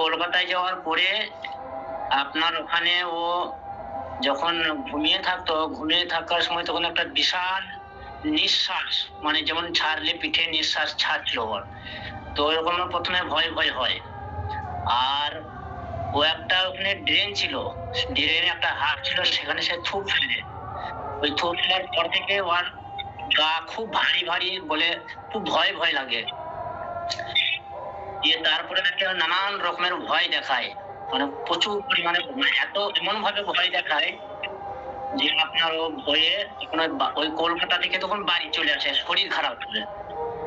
কলকাতায় যাওয়ার পরে আপনার ওখানে ও যখন ঘুমিয়ে থাকতো, ঘুমিয়ে থাকার সময় তখন একটা বিশাল নিঃশ্বাস, মানে যেমন ছাড়লে পিঠে নিঃশ্বাস ছাড়ছিল ওর, তো এরকম প্রথমে ভয় ভয় হয়। আর ও একটা ওখানে ড্রেন ছিল, ড্রেনে একটা হাট ছিল, সেখানে সে থুপ ফেলে, ওই থুপ ফেলার পর থেকে ওর গা খুব ভারী ভারী বলে, খুব ভয় ভয় লাগে। দিয়ে তারপরে নাকি নানান রকমের ভয় দেখায়, মানে প্রচুর পরিমাণে এত এমন ভাবে ভয় দেখায় যে আপনার ও ভয়ে তখন ওই কলকাতা থেকে তখন বাড়ি চলে আসে শরীর খারাপ হলে।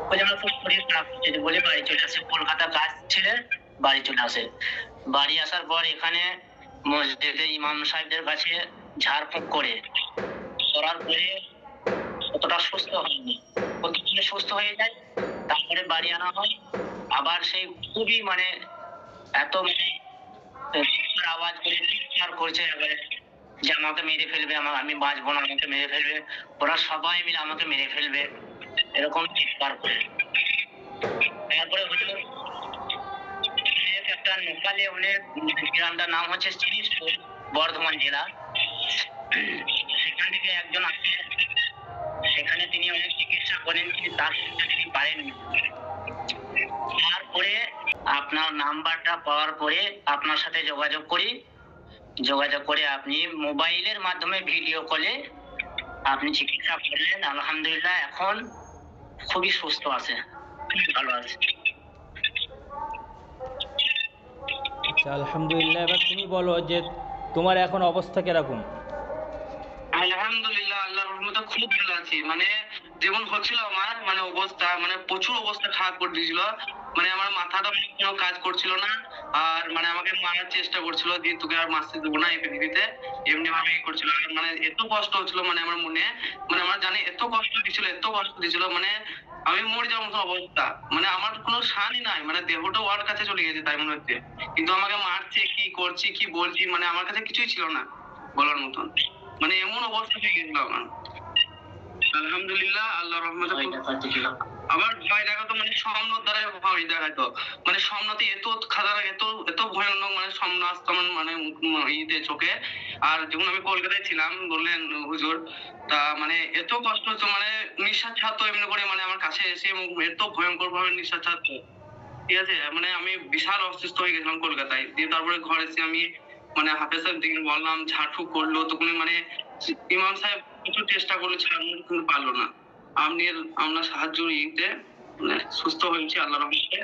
ওই যেমন খুব শরীর খারাপ হচ্ছে বলে বাড়ি চলে আসে, কলকাতা কাজ ছেড়ে বাড়ি চলে আসে। বাড়ি আসার পর এখানে মসজিদে ইমাম সাহেবদের কাছে ঝাড়ফুঁক করার পরে অতটা সুস্থ হয়নি, প্রতিদিনে সুস্থ হয়ে যায়। তারপরে বাড়ি আনা হয়, আবার সেই খুবই মানে এত মানে আওয়াজ করে চিৎকার করছে এবারে যে আমাকে মেরে ফেলবে, আমি বাঁচবো না, আমাকে মেরে ফেলবে, ওরা সবাই মিলে আমাকে মেরে ফেলবে, এরকম চিৎকার করে। তারপরে হুজুর একটা নেপালে অনেক গ্রামটার নাম হচ্ছে শ্রীপুর, বর্ধমান জেলা, সেখান থেকে একজন আসে, সেখানে তিনি অনেক চিকিৎসা করেন, কিন্তু তার তিনি পারেননি। তারপরে আপনার নাম্বারটা পাওয়ার পরে আপনার সাথে যোগাযোগ করে আপনি মোবাইলের মাধ্যমে ভিডিও কলে আপনি চিকিৎসা করলেন। আলহামদুলিল্লাহ এখন খুবই সুস্থ আছে, খুবই ভালো আছে। আচ্ছা, আলহামদুলিল্লাহ। এবার তুমি বলো যে তোমার এখন অবস্থা কিরকম? আলহামদুলিল্লাহ, আল্লাহর রহমতে খুব ভালো আছি। মানে যেমন হচ্ছিল আমার মানে অবস্থা, মানে প্রচুর অবস্থা খারাপ করে দিয়েছিল, মানে আমার মাথাটা কোনো কাজ করছিল না, আর মানে আমাকে মারার চেষ্টা করছিল, যে তোকে আর মারতে দেবো না এই পৃথিবীতে, এমনি ভাবে করছিল। মানে এত কষ্ট হচ্ছিল, মানে আমার মনে, মানে আমার জানি এত কষ্ট দিছিল, মানে আমি মরে যাওয়ার মতো অবস্থা, মানে আমার কোনো শানই নাই, মানে দেহটা ওর কাছে চলে গেছে তাই মনে হচ্ছে, কিন্তু আমাকে মারছে, কি করছি কি বলছি, মানে আমার কাছে কিছুই ছিল না বলার মতন, মানে এমন অবস্থা হয়ে গেছিল আমার। আলহামদুলিল্লাহ, আল্লাহর রহমতে। আবার ভয় দেখাতো, মানে স্বপ্ন দ্বারা ভয় দেখাতো, মানে স্বপ্নতে এত খারাপ, এত ভয়ানক, মানে স্বপ্ন আসতো আমার মানে ইতে চোখে। আর যখন আমি কলকাতায় ছিলাম, বললেন হুজুর, তা মানে এত কষ্ট হতো, মানে নিঃশ্বাস ছাড়তো এমনি করে, মানে আমার কাছে এসে এত ভয়ঙ্কর ভাবে নিঃশ্বাস ছাড়তো, ঠিক আছে। মানে আমি বিশাল অসুস্থ হয়ে গেছিলাম কলকাতায়। দিয়ে তারপরে ঘরে এসে আমি মানে হাফেজ সাহেব দিকে বললাম, ঝাড়ফুঁক করলো, তখন মানে ইমাম সাহেব কিছু চেষ্টা করলো ছাড়ানোর, কিন্তু পারলো না। আপনার সাহায্য নিতে মানে সুস্থ হয়েছি আল্লাহর রহমতে।